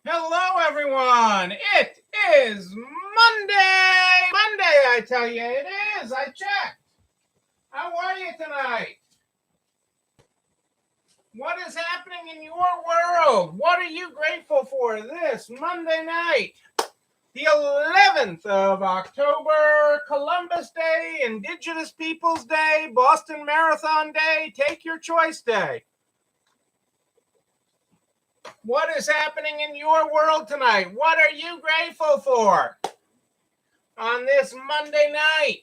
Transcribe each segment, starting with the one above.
Hello, everyone. It is Monday. Monday, I tell you, it is. I checked. How are you tonight? What is happening in your world? What are you grateful for this Monday night? The 11th of October, Columbus Day, Indigenous Peoples Day, Boston Marathon Day, Take Your Choice Day. What is happening in your world tonight? What are you grateful for on this Monday night?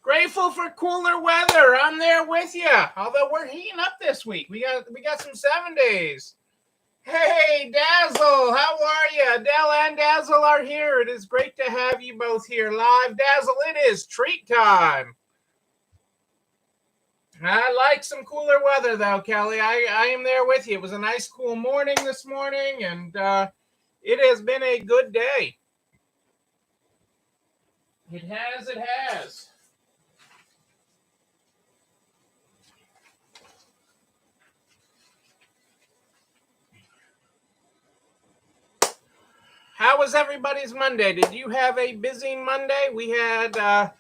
Grateful for cooler weather. I'm there with you. Although we're heating up this week. We got some 7 days. Hey, Dazzle, how are you? Adele and Dazzle are here. It is great to have you both here live. Dazzle, it is treat time. I like some cooler weather, though, Kelly. I am there with you. It was a nice, cool morning this morning, and it has been a good day. It has. It has. How was everybody's Monday? Did you have a busy Monday? We had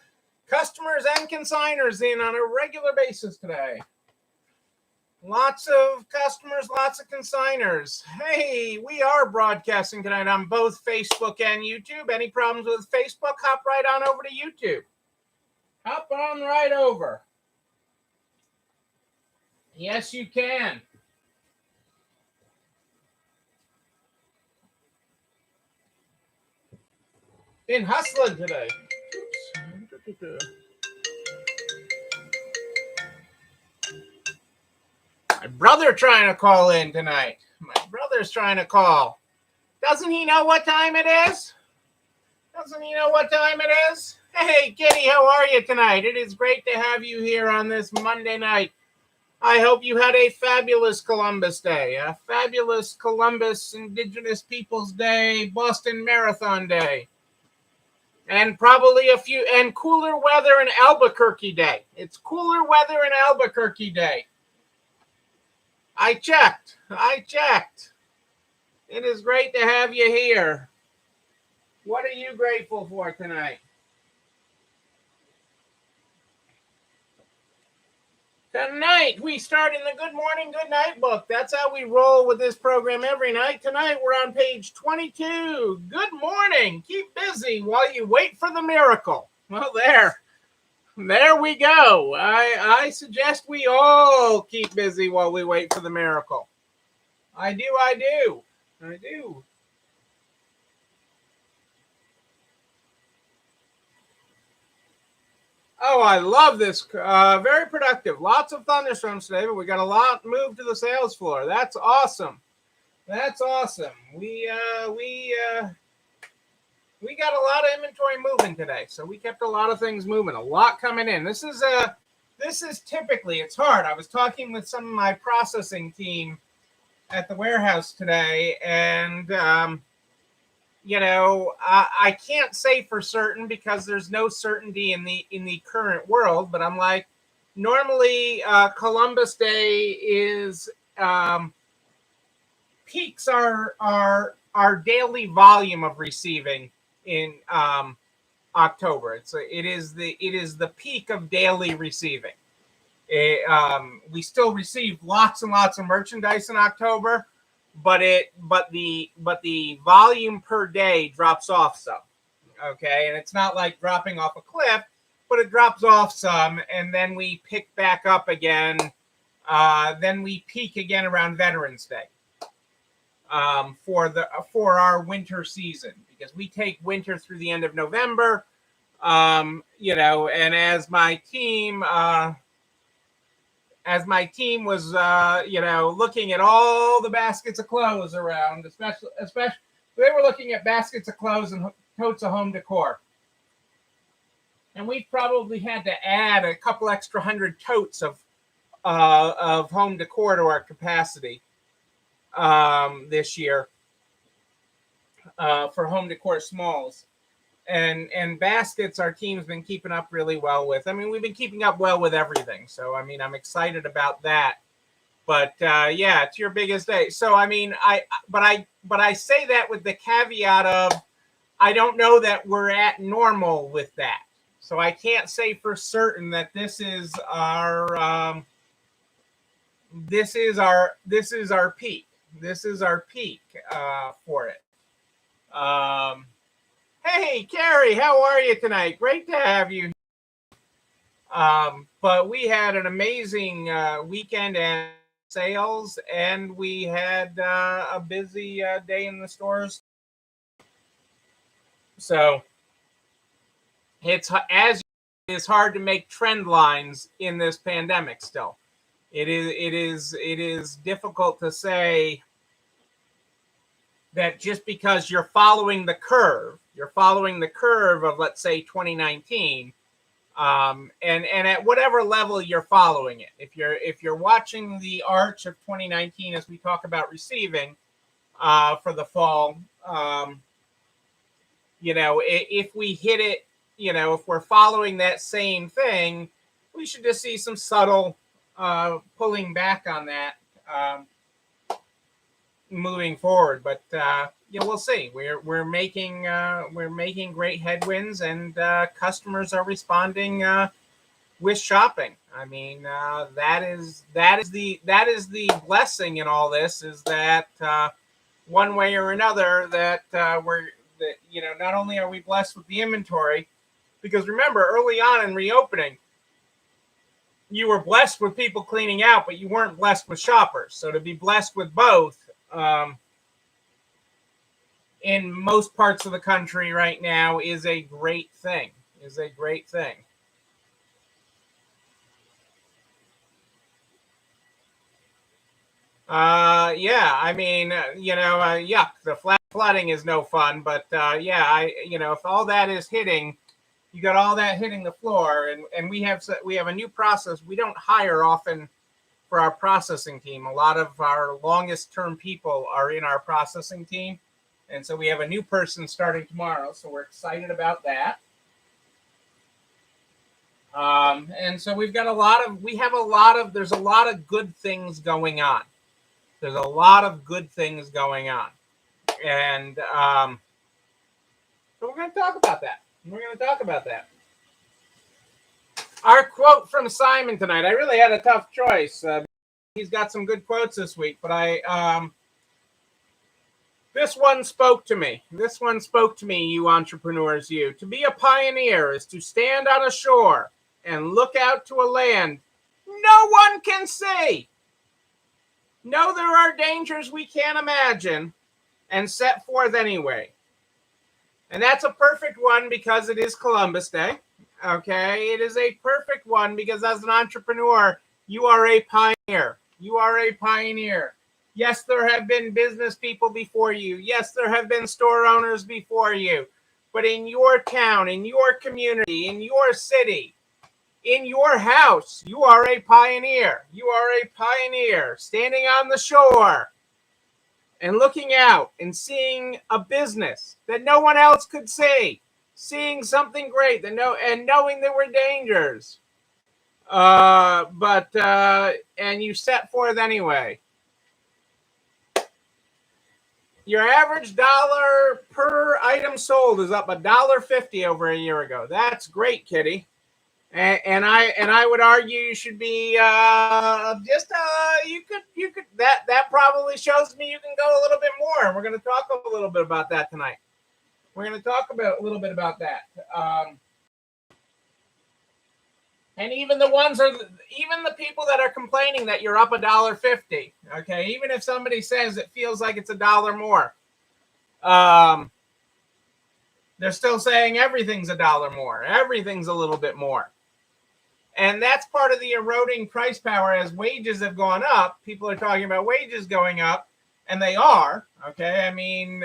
customers and consigners in on a regular basis today. Lots of customers, lots of consigners. Hey, we are broadcasting tonight on both Facebook and YouTube. Any problems with Facebook, hop right on over to YouTube. Hop on right over. Yes, you can. Been hustling today. Oops. My brother trying to call in tonight. My brother's trying to call. Doesn't he know what time it is? Doesn't he know what time it is? Hey, Kitty, how are you tonight? It is great to have you here on this Monday night. I hope you had a fabulous Columbus Day, a fabulous Columbus Indigenous Peoples Day, Boston Marathon Day, and probably and cooler weather in Albuquerque Day. It's cooler weather in Albuquerque Day. I checked. It is great to have you here. What are you grateful for tonight? Tonight, we start in the Good Morning, Good Night book. That's how we roll with this program every night. Tonight, we're on page 22. Good morning. Keep busy while you wait for the miracle. Well, there we go. I suggest we all keep busy while we wait for the miracle. I do. Oh, I love this. Very productive. Lots of thunderstorms today, but we got a lot moved to the sales floor. That's awesome. We got a lot of inventory moving today, so we kept a lot of things moving. A lot coming in. This is typically, it's hard. I was talking with some of my processing team at the warehouse today, and I can't say for certain because there's no certainty in the current world, but I'm like, normally Columbus Day is peaks our daily volume of receiving in October. It is the peak of daily receiving. We still receive lots and lots of merchandise in October, but the volume per day drops off some. Okay, and it's not like dropping off a cliff, but it drops off some, and then we pick back up again. Then we peak again around Veterans Day for our winter season, because we take winter through the end of November. And as my team was looking at all the baskets of clothes around, especially they were looking at baskets of clothes and totes of home decor, and we probably had to add a couple extra 100 totes of home decor to our capacity this year for home decor smalls. And baskets, our team's been keeping up really well with. I mean, we've been keeping up well with everything. So, I mean, I'm excited about that. But yeah, it's your biggest day. So I mean, but I say that with the caveat of I don't know that we're at normal with that. So I can't say for certain that this is our peak. This is our peak for it. Um, hey, Carrie, how are you tonight? Great to have you. But we had an amazing weekend and sales, and we had a busy day in the stores. So it's hard to make trend lines in this pandemic still. It is difficult to say that just because you're following the curve of, let's say, 2019, and at whatever level you're following it. If you're watching the arch of 2019 as we talk about receiving for the fall, if we hit it, if we're following that same thing, we should just see some subtle pulling back on that. Moving forward, but we'll see. We're making great headwinds, and customers are responding with shopping. I mean, that is the blessing in all this, is that one way or another that not only are we blessed with the inventory, because remember, early on in reopening, you were blessed with people cleaning out, but you weren't blessed with shoppers. So to be blessed with both. In most parts of the country right now is a great thing. Yeah, I mean, yuck. The flooding is no fun, but yeah, if all that is hitting, you got all that hitting the floor, and we have a new process. We don't hire often for our processing team. A lot of our longest term people are in our processing team. And so we have a new person starting tomorrow. So we're excited about that. And so there's a lot of good things going on. There's a lot of good things going on. And so we're going to talk about that. Our quote from Simon tonight. I really had a tough choice. He's got some good quotes this week, but this one spoke to me. You entrepreneurs, you. To be a pioneer is to stand on a shore and look out to a land no one can see. Know there are dangers we can't imagine, and set forth anyway. And that's a perfect one because it is Columbus Day. Okay, it is a perfect one because as an entrepreneur, you are a pioneer. Yes, there have been business people before you. Yes, there have been store owners before you. But in your town, in your community, in your city, in your house, you are a pioneer. Standing on the shore and looking out and seeing a business that no one else could see. Seeing something great and knowing there were dangers. But you set forth anyway. Your average dollar per item sold is up $1.50 over a year ago. That's great, Kitty. And I would argue you should be you could that probably shows me you can go a little bit more. And we're going to talk a little bit about that tonight. And even the people that are complaining that you're up $1.50. Okay, even if somebody says it feels like it's $1 more, they're still saying everything's $1 more. Everything's a little bit more. And that's part of the eroding price power as wages have gone up. People are talking about wages going up, and they are. Okay, I mean,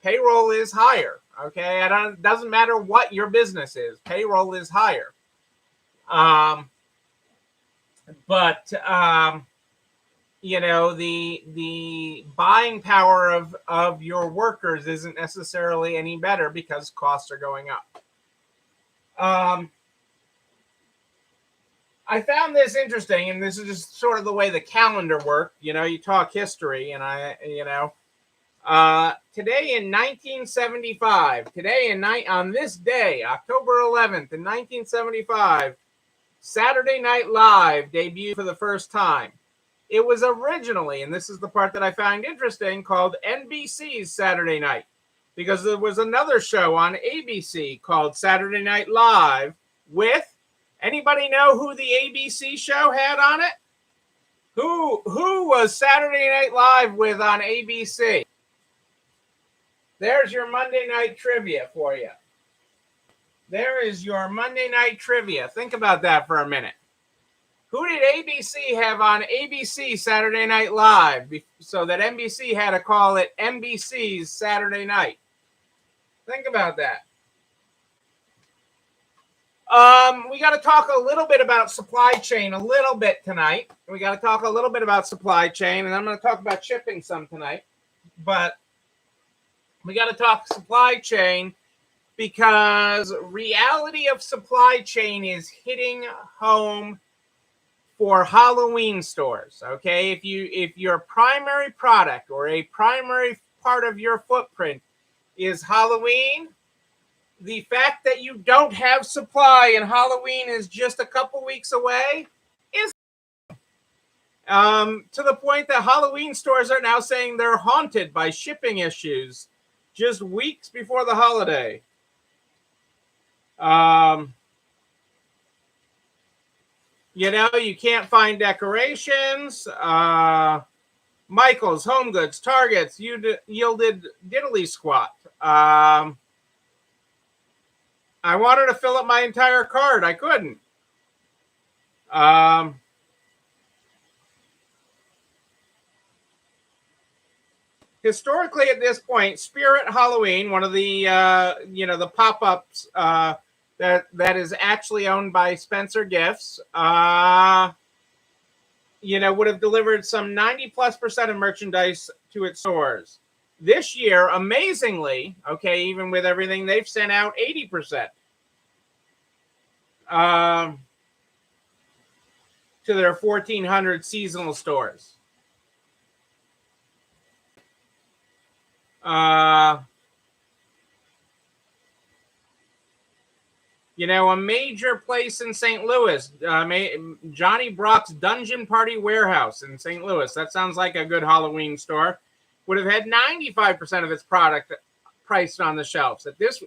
payroll is higher. Okay, it doesn't matter what your business is. Payroll is higher. But the buying power of your workers isn't necessarily any better because costs are going up. I found this interesting, and this is just sort of the way the calendar worked. You talk history, and today in 1975, on this day, October 11th in 1975, Saturday Night Live debuted for the first time. It was originally, and this is the part that I find interesting, called NBC's Saturday Night, because there was another show on ABC called Saturday Night Live with, anybody know who the ABC show had on it? Who was Saturday Night Live with on ABC? There's your Monday night trivia for you. There is your Monday night trivia. Think about that for a minute. Who did ABC have on ABC Saturday Night Live so that NBC had to call it NBC's Saturday Night? Think about that. We got to talk a little bit about supply chain a little bit tonight. We got to talk a little bit about supply chain, and I'm going to talk about shipping some tonight. But we got to talk supply chain because reality of supply chain is hitting home for Halloween stores. Okay, if your primary product or a primary part of your footprint is Halloween, the fact that you don't have supply and Halloween is just a couple weeks away is to the point that Halloween stores are now saying they're haunted by shipping issues just weeks before the holiday. You can't find decorations. Michael's, Home Goods, Targets yielded diddly squat. I wanted to fill up my entire cart. I couldn't. Historically, at this point, Spirit Halloween, one of the the pop-ups that is actually owned by Spencer Gifts, would have delivered some 90+% of merchandise to its stores. This year, amazingly, even with everything, they've sent out 80% to their 1,400 seasonal stores. A major place in St. Louis, Johnny Brock's Dungeon Party Warehouse in St. Louis. That sounds like a good Halloween store. Would have had 95% of its product priced on the shelves. At this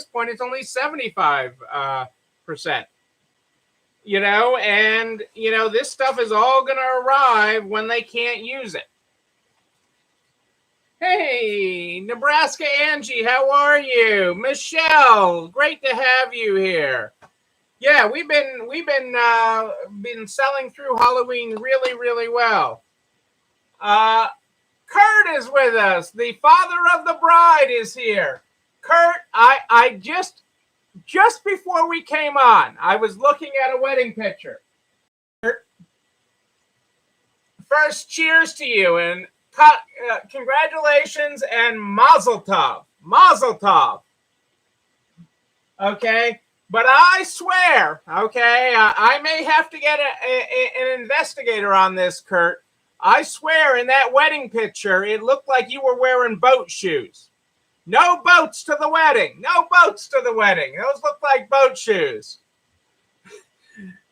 point, it's only 75%. This stuff is all going to arrive when they can't use it. Hey, Nebraska Angie, how are you? Michelle, great to have you here. Yeah, we've been selling through Halloween really, really well. Kurt is with us. The father of the bride is here. Kurt, I just before we came on, I was looking at a wedding picture. First, cheers to you and congratulations and mazel tov. Mazel tov. Okay, but I swear, I may have to get an investigator on this, Kurt. I swear in that wedding picture, it looked like you were wearing boat shoes. No boats to the wedding. No boats to the wedding. Those look like boat shoes.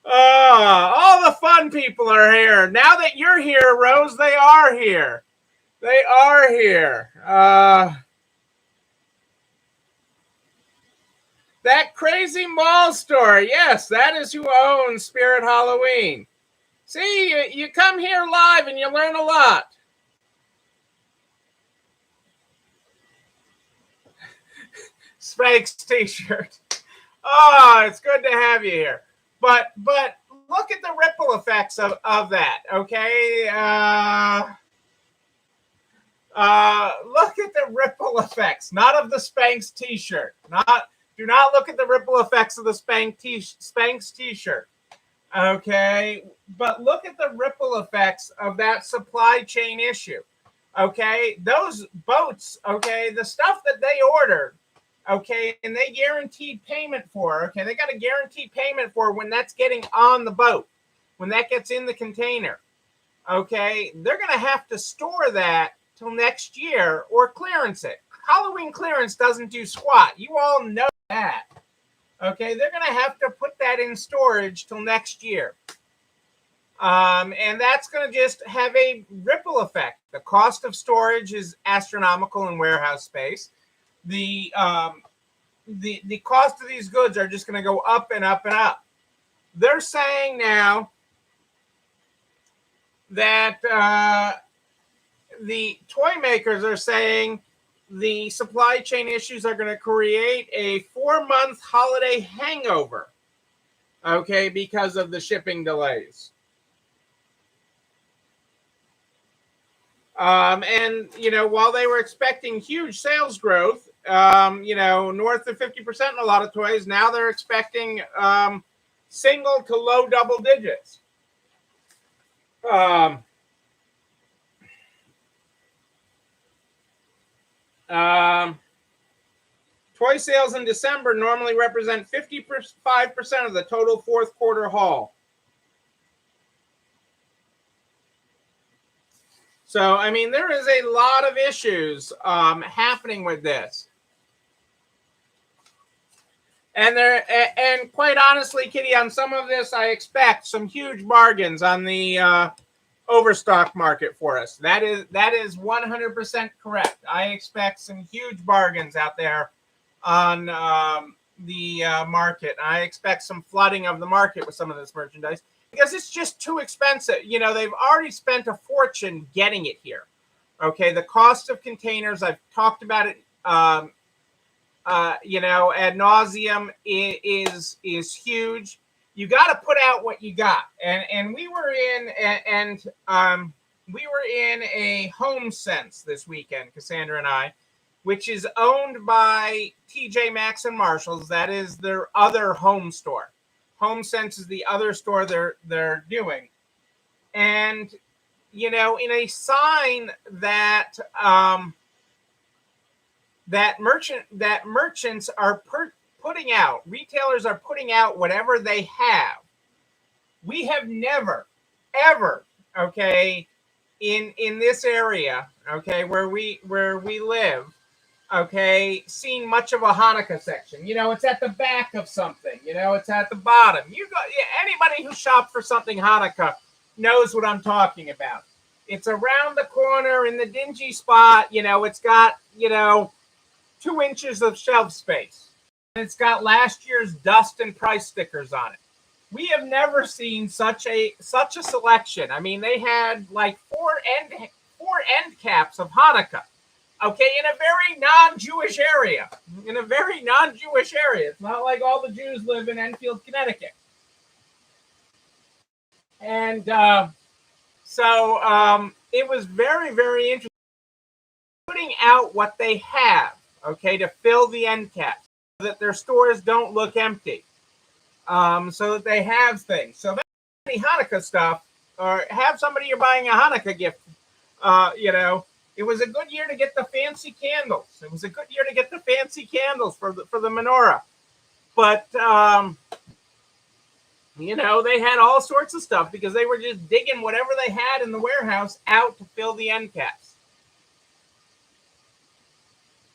All the fun people are here. Now that you're here, Rose, they are here. They are here. That crazy mall store. Yes, that is who owns Spirit Halloween. See, you come here live and you learn a lot. Spanx t-shirt. Oh, it's good to have you here. But look at the ripple effects of that, okay? Look at the ripple effects, not of the Spanx t-shirt. Do not look at the ripple effects of the Spanx t-shirt. Okay, but look at the ripple effects of that supply chain issue. Okay, those boats, the stuff that they ordered Okay, and they guaranteed payment for, okay, they got a guaranteed payment for when that's getting on the boat, when that gets in the container. Okay, they're going to have to store that till next year or clearance it. Halloween clearance doesn't do squat. You all know that. Okay, they're going to have to put that in storage till next year. And that's going to just have a ripple effect. The cost of storage is astronomical in warehouse space. The cost of these goods are just going to go up and up and up. They're saying now that the toy makers are saying the supply chain issues are going to create a 4-month holiday hangover, okay, because of the shipping delays. And, while they were expecting huge sales growth, north of 50% in a lot of toys, now they're expecting single to low double digits. Toy sales in December normally represent 55% of the total fourth quarter haul. So, I mean, there is a lot of issues happening with this. And quite honestly, Kitty, on some of this, I expect some huge bargains on the overstock market for us. That is 100% correct. I expect some huge bargains out there on the market. I expect some flooding of the market with some of this merchandise because it's just too expensive. They've already spent a fortune getting it here. Okay, the cost of containers, I've talked about it, ad nauseum, is huge. You got to put out what you got. And we were in a HomeSense this weekend, Cassandra and I, which is owned by TJ Maxx and Marshalls. That is their other home store. HomeSense is the other store they're doing. And, in a sign that merchants are putting out, retailers are putting out whatever they have. We have never, ever, okay, in this area, okay, where we live, okay, seen much of a Hanukkah section. It's at the back of something. It's at the bottom. Anybody who shopped for something Hanukkah knows what I'm talking about. It's around the corner in the dingy spot. It's got 2 inches of shelf space. And it's got last year's dust and price stickers on it. We have never seen such a selection. I mean, they had like four end caps of Hanukkah. Okay, in a very non-Jewish area. It's not like all the Jews live in Enfield, Connecticut. And so it was very, very interesting putting out what they have, okay, to fill the end caps so that their stores don't look empty, so that they have things. So that's the Hanukkah stuff, or have somebody you're buying a Hanukkah gift, It was a good year to get the fancy candles. It was a good year to get the fancy candles for the menorah. But, they had all sorts of stuff because they were just digging whatever they had in the warehouse out to fill the end caps.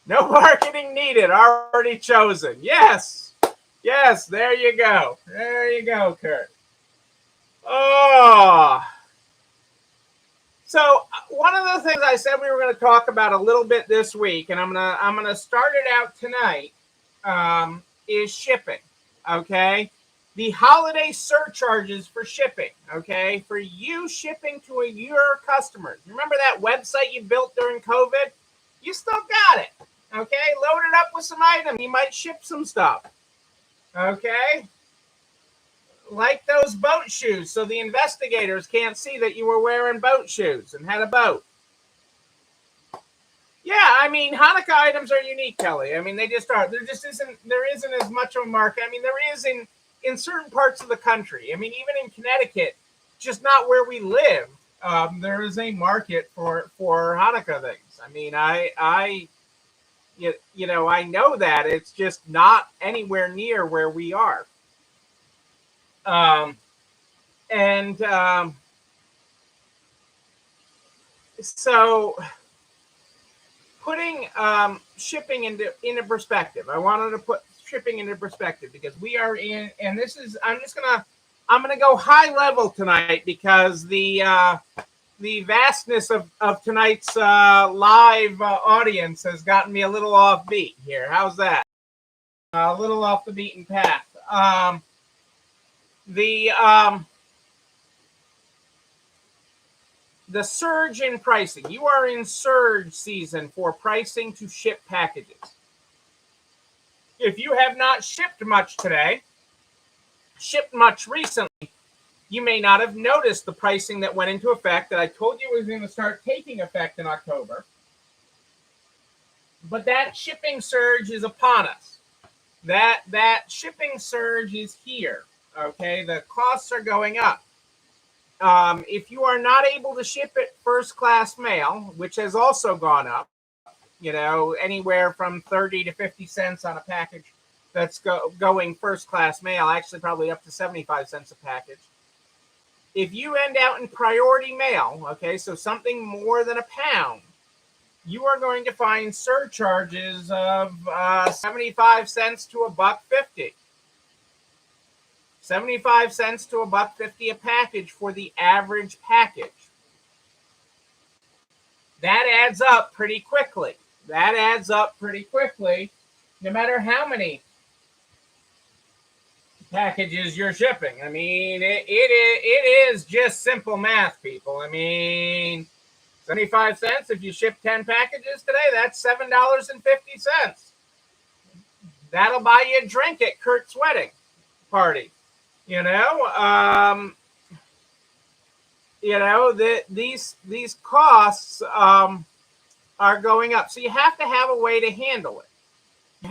No marketing needed, already chosen. Yes, there you go. There you go, Kurt. Oh. So one of the things I said we were going to talk about a little bit this week, and I'm gonna start it out tonight, is shipping. Okay, the holiday surcharges for shipping. Okay, for you shipping to your customers. Remember that website you built during COVID? You still got it. Okay, load it up with some items. You might ship some stuff. Okay. Like those boat shoes, so the investigators can't see that you were wearing boat shoes and had a boat. Yeah, I mean, Hanukkah items are unique, Kelly. I mean, they just are. There isn't as much of a market. I mean, there is in certain parts of the country. I mean, even in Connecticut, just not where we live. There is a market for Hanukkah things. I mean, I I know that it's just not anywhere near where we are. Um, and So putting shipping into perspective, I wanted to put shipping into perspective because we are in, and this is, I'm gonna go high level tonight because the vastness of tonight's live audience has gotten me a little off beat here. How's that? A little off the beaten path. The the surge in pricing. You are in surge season for pricing to ship packages. If you have not shipped much today, shipped much recently, you may not have noticed the pricing that went into effect that I told you was going to start taking effect in October. But that shipping surge is upon us. That shipping surge is here. Okay, the costs are going up. If you are not able to ship it first class mail, which has also gone up, anywhere from 30 to 50 cents on a package that's going first class mail, actually probably up to 75 cents a package. If you end out in priority mail, okay, so something more than a pound, you are going to find surcharges of 75 cents to $1.50. 75 cents to $1.50 a package for the average package. That adds up pretty quickly. No matter how many packages you're shipping. I mean, it is just simple math, people. I mean, 75 cents, if you ship 10 packages today, that's $7.50. That'll buy you a drink at Kurt's wedding party. These costs are going up. So you have to have a way to handle it. You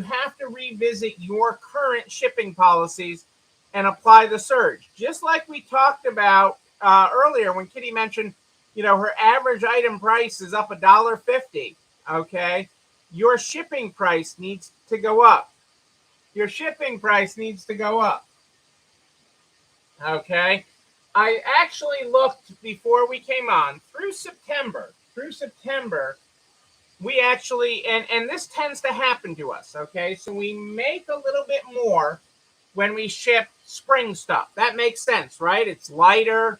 have to revisit your current shipping policies and apply the surge. Just like we talked about earlier when Kitty mentioned, her average item price is up $1.50. Okay. Your shipping price needs to go up. Okay. I actually looked before we came on through September, we actually, and this tends to happen to us, okay? So we make a little bit more when we ship spring stuff. That makes sense, right? It's lighter.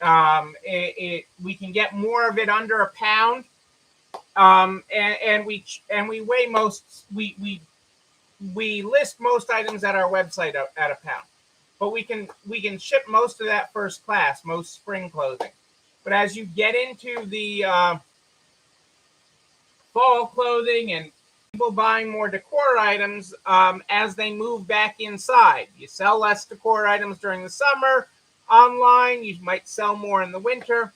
We can get more of it under a pound. And we weigh we list most items at our website at a pound. But we can ship most of that first class, most spring clothing. But as you get into the fall clothing and people buying more decor items as they move back inside. You sell less decor items during the summer online. You might sell more in the winter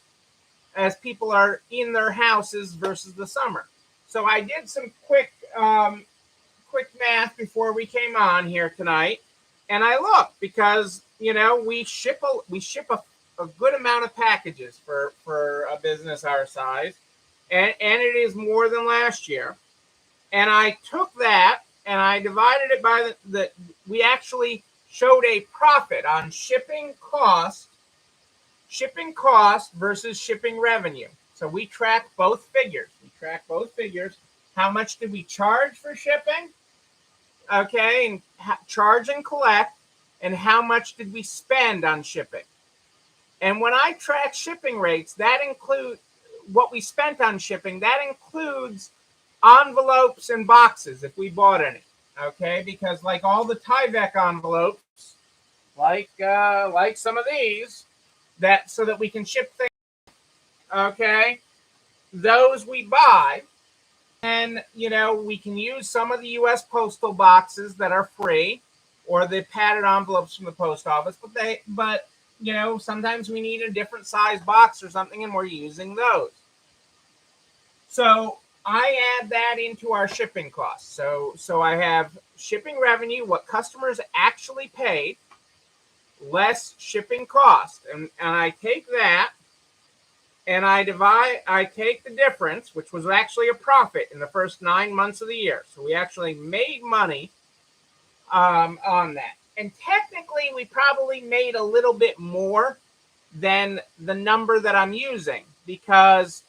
as people are in their houses versus the summer. So I did some quick math before we came on here tonight, and I looked because we ship a good amount of packages for a business our size. And it is more than last year. And I took that and I divided it by we actually showed a profit on shipping cost versus shipping revenue. So we track both figures. How much did we charge for shipping? Okay, and charge and collect, and how much did we spend on shipping? And when I track shipping rates, that includes what we spent on shipping. That includes envelopes and boxes if we bought any. Okay, because like all the Tyvek envelopes, like some of these, that so that we can ship things. Okay, those we buy, and we can use some of the U.S. postal boxes that are free, or the padded envelopes from the post office. But sometimes we need a different size box or something, and we're using those. So I add that into our shipping costs. So I have shipping revenue, what customers actually paid, less shipping cost. And I take that and I take the difference, which was actually a profit in the first 9 months of the year. So we actually made money on that. And technically, we probably made a little bit more than the number that I'm using, because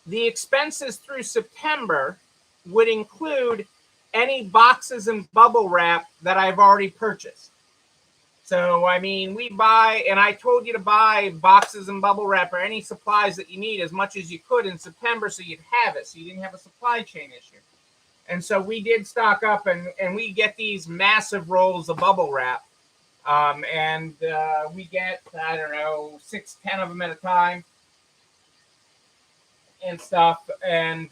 the expenses through September would include any boxes and bubble wrap that I've already purchased. So, I mean, we buy, and I told you to buy boxes and bubble wrap or any supplies that you need as much as you could in September so you'd have it, so you didn't have a supply chain issue. And so we did stock up, and we get these massive rolls of bubble wrap. And we get, I don't know, 6, 10 of them at a time and stuff. And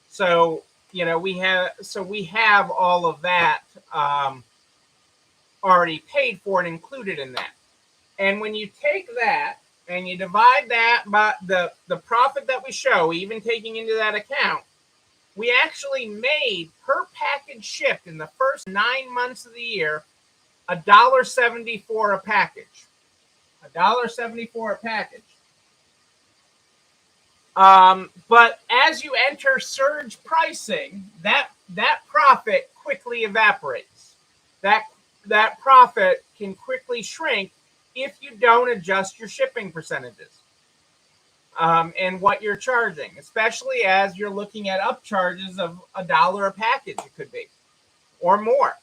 so, you know, we have all of that already paid for and included in that. And when you take that and you divide that by the profit that we show, even taking into that account, we actually made per package shipped in the first 9 months of the year $1.74 a package. $1.74 a package. But as you enter surge pricing, that profit quickly evaporates. That profit can quickly shrink if you don't adjust your shipping percentages. And what you're charging, especially as you're looking at upcharges of $1 a package, it could be, or more.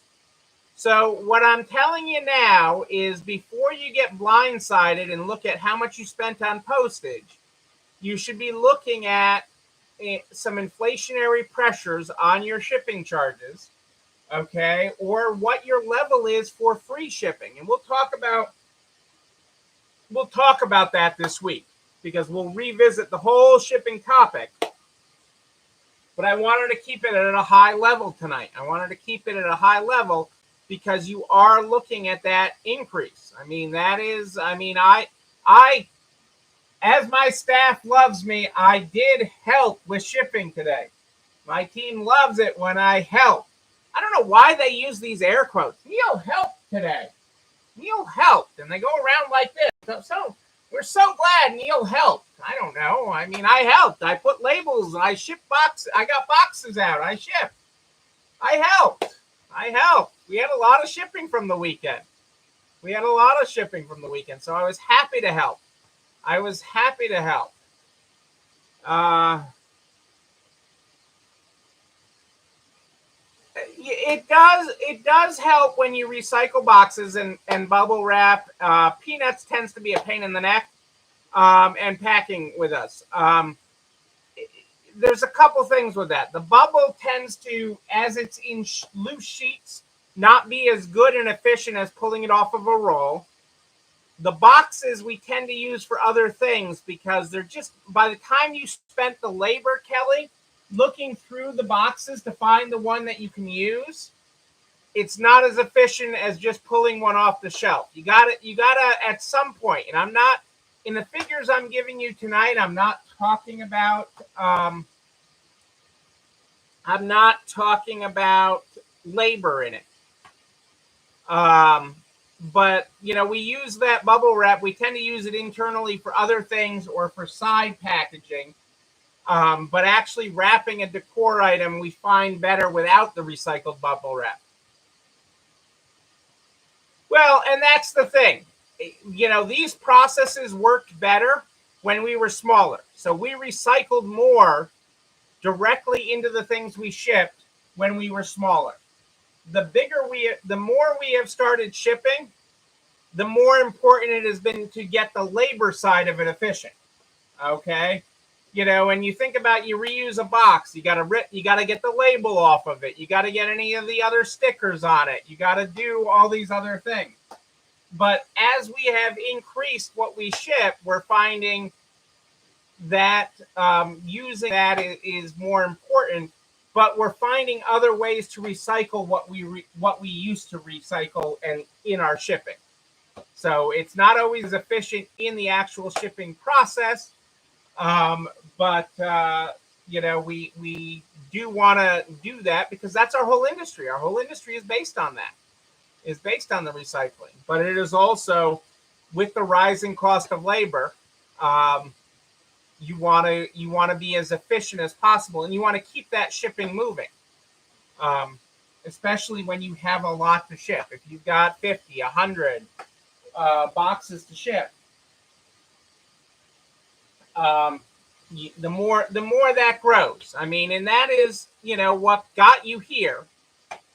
So what I'm telling you now is, before you get blindsided and look at how much you spent on postage, you should be looking at some inflationary pressures on your shipping charges, okay, or what your level is for free shipping. And we'll talk about that this week, because we'll revisit the whole shipping topic. But I wanted to keep it at a high level tonight. I wanted to keep it at a high level because you are looking at that increase. I mean, I, as my staff loves me, I did help with shipping today. My team loves it when I help. I don't know why they use these air quotes. Neil helped today. Neil helped. And they go around like this. So we're so glad Neil helped. I don't know. I mean, I helped. I put labels. I shipped boxes. I got boxes out. I shipped. I helped. We had a lot of shipping from the weekend. So I was happy to help. It does help when you recycle boxes and bubble wrap. Peanuts tends to be a pain in the neck, and packing with us. There's a couple things with that. The bubble tends to, as it's in loose sheets, not be as good and efficient as pulling it off of a roll. The boxes we tend to use for other things, because they're just, by the time you spent the labor, Kelly, looking through the boxes to find the one that you can use, it's not as efficient as just pulling one off the shelf. You gotta at some point, and I'm not, in the figures I'm giving you tonight, I'm not talking about labor in it. But, you know, we use that bubble wrap. We tend to use it internally for other things or for side packaging. But actually wrapping a decor item, we find better without the recycled bubble wrap. Well, and that's the thing. You know, these processes worked better when we were smaller. So we recycled more directly into the things we shipped when we were smaller. The more we have started shipping, the more important it has been to get the labor side of it efficient. Okay. You know, when you think about, you reuse a box, you got to get the label off of it. You got to get any of the other stickers on it. You got to do all these other things. But as we have increased what we ship, we're finding that using that is more important. But we're finding other ways to recycle what we used to recycle and in our shipping. So it's not always efficient in the actual shipping process. But you know, we do want to do that because that's our whole industry. Our whole industry is based on that, is based on the recycling. But it is also, with the rising cost of labor, Um, you want to be as efficient as possible, and you want to keep that shipping moving. Especially when you have a lot to ship. If you've got 50, 100 boxes to ship, um, the more that grows. I mean, and that is, what got you here.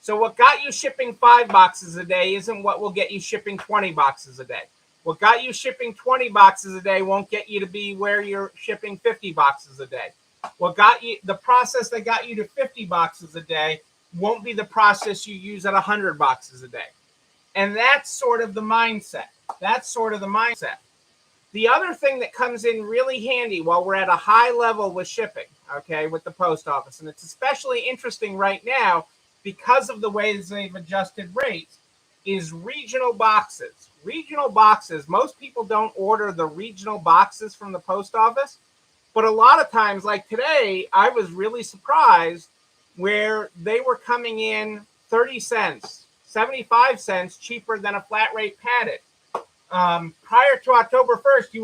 So what got you shipping 5 boxes a day isn't what will get you shipping 20 boxes a day. What got you shipping 20 boxes a day won't get you to be where you're shipping 50 boxes a day. The process that got you to 50 boxes a day won't be the process you use at 100 boxes a day. And that's sort of the mindset. The other thing that comes in really handy while we're at a high level with shipping, okay, with the post office, and it's especially interesting right now because of the ways they've adjusted rates, is regional boxes. Regional boxes, most people don't order the regional boxes from the post office, but a lot of times, like today, I was really surprised where they were coming in 30 cents, 75 cents cheaper than a flat rate padded. Prior to October 1st, you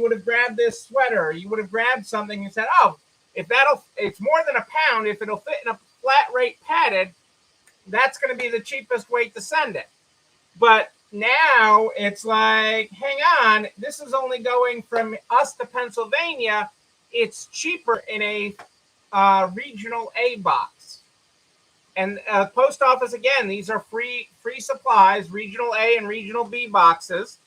would have grabbed this sweater, or you would have grabbed something and said, oh, it's more than a pound, if it'll fit in a flat rate padded, that's going to be the cheapest weight to send it. But now it's like, hang on, this is only going from us to Pennsylvania. It's cheaper in a regional A box. And post office, again, these are free supplies, regional A and regional B boxes.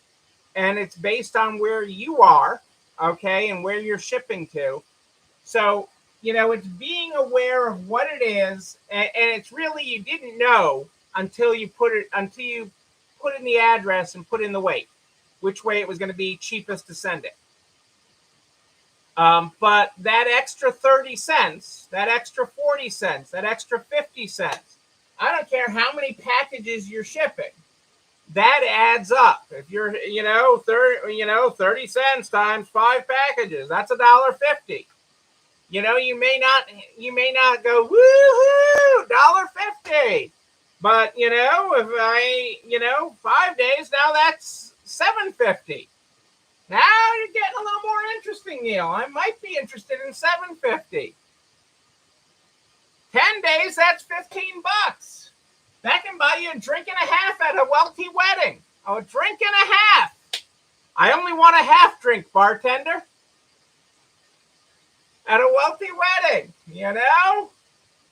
And it's based on where you are, okay, and where you're shipping to. So, it's being aware of what it is. And it's really, you didn't know until you put in the address and put in the weight, which way it was going to be cheapest to send it. But that extra 30 cents, that extra 40 cents, that extra 50 cents, I don't care how many packages you're shipping, that adds up. If you're, 30 cents times 5 packages, that's $1.50. You may not go, woohoo, $1.50. But, if I, 5 days, now that's $7.50. Now you're getting a little more interesting, Neil. I might be interested in $7.50. 10 days, that's $15. That can buy you a drink and a half at a Welty wedding. Oh, a drink and a half. I only want a half drink, bartender. At a Welty wedding,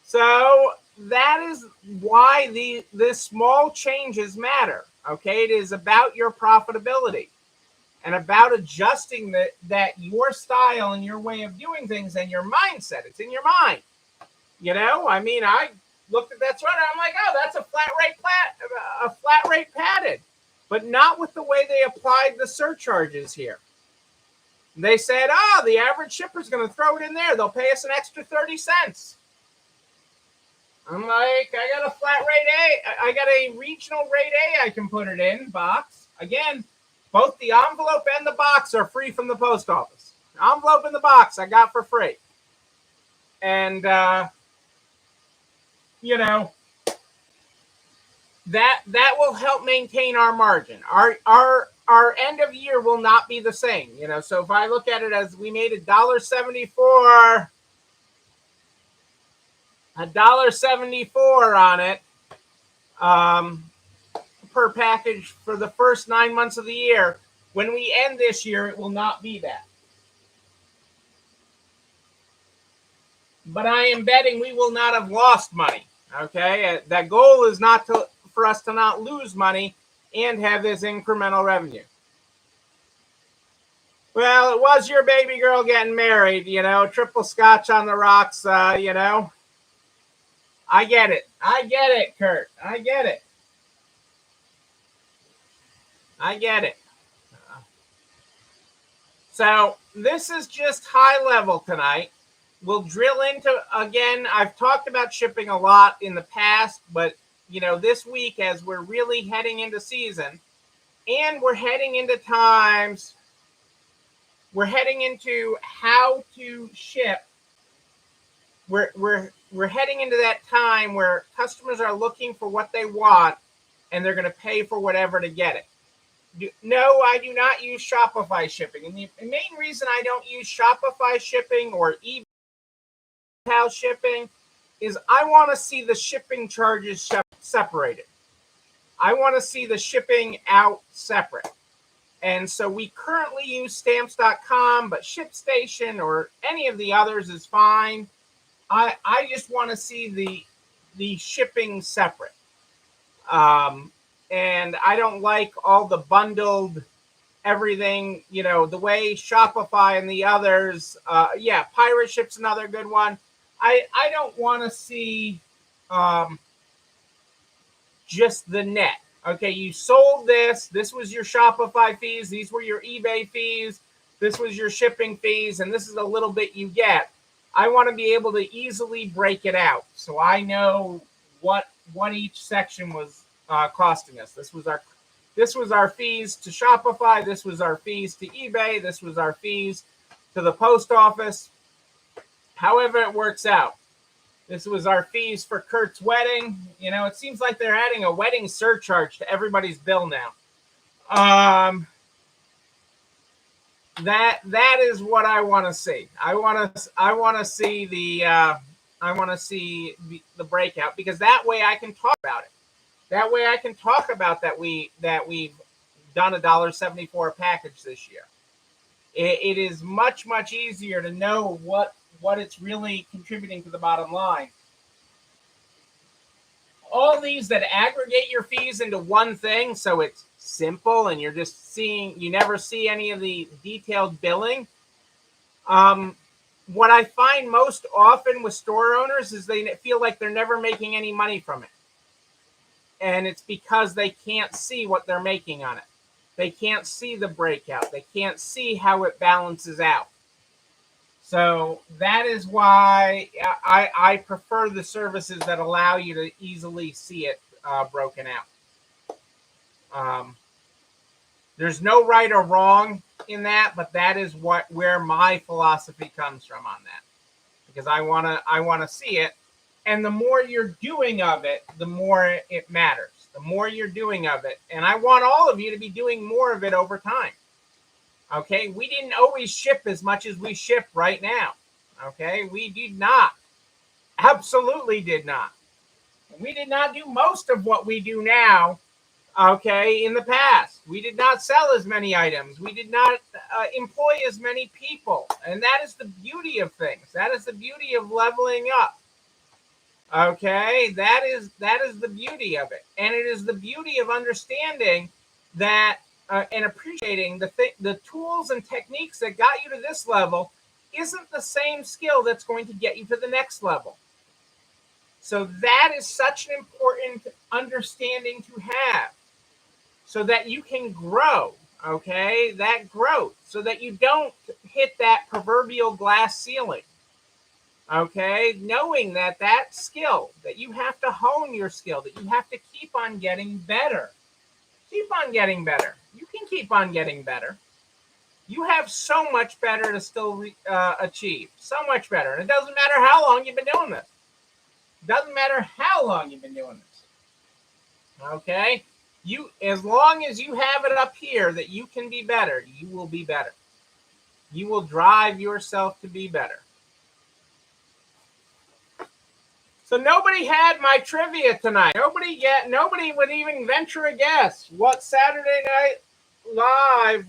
So that is why the small changes matter. Okay, it is about your profitability and about adjusting that your style and your way of doing things and your mindset. It's in your mind. I looked at that sweater. I'm like, oh, that's a flat rate padded, but not with the way they applied the surcharges here. They said, oh, the average shipper's going to throw it in there. They'll pay us an extra 30 cents. I'm like, I got a flat rate A. I got a regional rate A I can put it in box. Again, both the envelope and the box are free from the post office. The envelope and the box I got for free. And, that will help maintain our margin. Our end of year will not be the same, So if I look at it as we made $1.74 on it per package for the first 9 months of the year. When we end this year, it will not be that. But I am betting we will not have lost money. Okay, that goal is for us to not lose money and have this incremental revenue. Well, it was your baby girl getting married, triple scotch on the rocks, I get it, Kurt. I get it. So this is just high level tonight. We'll drill into, again, I've talked about shipping a lot in the past, but, this week as we're really heading into season and we're heading into times, we're heading into how to ship. We're heading into that time where customers are looking for what they want and they're going to pay for whatever to get it. No, I do not use Shopify shipping. And the main reason I don't use Shopify shipping or eBay shipping is I want to see the shipping charges separated. I want to see the shipping out separate. And so we currently use stamps.com, but ShipStation or any of the others is fine. I just want to see the shipping separate. And I don't like all the bundled everything, the way Shopify and the others. Pirate Ship's another good one. I don't want to see just the net. Okay, you sold this. This was your Shopify fees. These were your eBay fees. This was your shipping fees. And this is a little bit you get. I want to be able to easily break it out so I know what each section was costing us. This was our fees to Shopify. This was our fees to eBay. This was our fees to the post office. However it works out. This was our fees for Kurt's wedding. It seems like they're adding a wedding surcharge to everybody's bill now. That is what I want to see. I want to see the breakout, because that way I can talk about it. That way I can talk about that we've done $1.74 package this year. It is much, much easier to know what it's really contributing to the bottom line. All these that aggregate your fees into one thing, so it's simple and you never see any of the detailed billing. What I find most often with store owners is they feel like they're never making any money from it. And it's because they can't see what they're making on it. They can't see the breakout. They can't see how it balances out. So that is why I prefer the services that allow you to easily see it broken out. There's no right or wrong in that, but that is where my philosophy comes from on that, because I want to see it, and the more you're doing of it, the more it matters. The more you're doing of it, and I want all of you to be doing more of it over time. Okay, we didn't always ship as much as we ship right now. Okay, we did not. Absolutely did not. We did not do most of what we do now. Okay, in the past, we did not sell as many items. We did not employ as many people. And that is the beauty of things. That is the beauty of leveling up. Okay, that is the beauty of it. And it is the beauty of understanding that and appreciating the tools and techniques that got you to this level isn't the same skill that's going to get you to the next level. So that is such an important understanding to have, so that you can grow, okay? That growth, so that you don't hit that proverbial glass ceiling, okay? Knowing that skill, that you have to hone your skill, that you have to keep on getting better. Keep on getting better. You can keep on getting better. You have so much better to still achieve. So much better. And it doesn't matter how long you've been doing this. It doesn't matter how long you've been doing this. Okay? As long as you have it up here that you can be better, you will be better. You will drive yourself to be better. So nobody had my trivia tonight. Nobody would even venture a guess what Saturday Night Live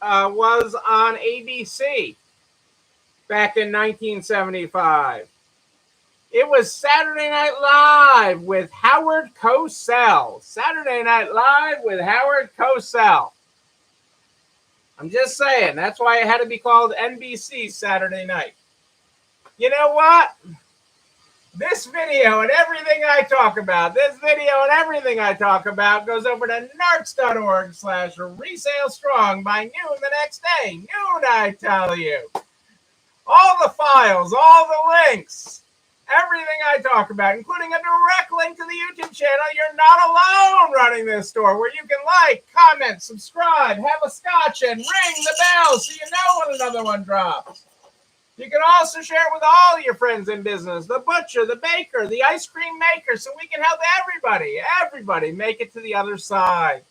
was on ABC back in 1975. It was Saturday Night Live with Howard Cosell. Saturday Night Live with Howard Cosell. I'm just saying, that's why it had to be called NBC Saturday Night. You know what? This video and everything I talk about goes over to narcs.org/resale strong by noon the next day. Noon, I tell you. All the files, all the links, everything I talk about, including a direct link to the YouTube channel. You're not alone running this store, where you can like, comment, subscribe, have a scotch, and ring the bell so you know when another one drops. You can also share it with all your friends in business, the butcher, the baker, the ice cream maker, so we can help everybody make it to the other side.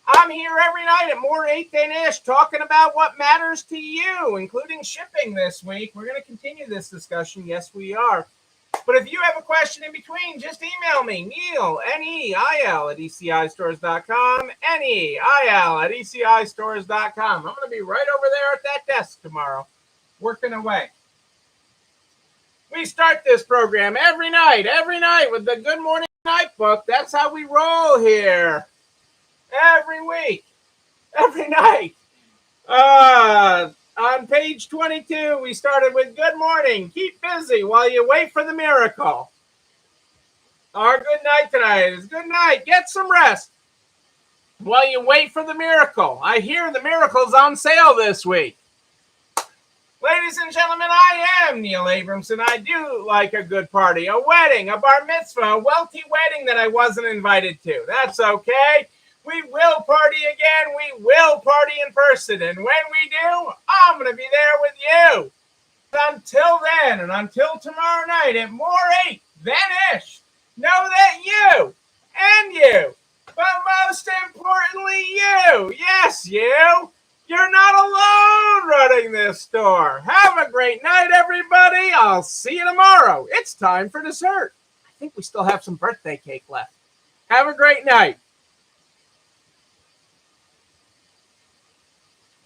I'm here every night at More 8 Than Ish talking about what matters to you, including shipping this week. We're going to continue this discussion. Yes, we are. But if you have a question in between, just email me, Neil, Neil, at ECIstores.com, Neil at ECIstores.com. I'm going to be right over there at that desk tomorrow, working away. We start this program every night with the Good Morning Night Book. That's how we roll here. Every week, every night. On page 22, we started with good morning. Keep busy while you wait for the miracle. Our good night tonight is good night. Get some rest while you wait for the miracle. I hear the miracle's on sale this week. Ladies and gentlemen, I am Neil Abramson. I do like a good party, a wedding, a bar mitzvah, a wealthy wedding that I wasn't invited to. That's okay. We will party again. We will party in person. And when we do, I'm going to be there with you. Until then, and until tomorrow night at More 8 Than Ish, know that you and you, but most importantly you, yes, you're not alone running this store. Have a great night, everybody. I'll see you tomorrow. It's time for dessert. I think we still have some birthday cake left. Have a great night.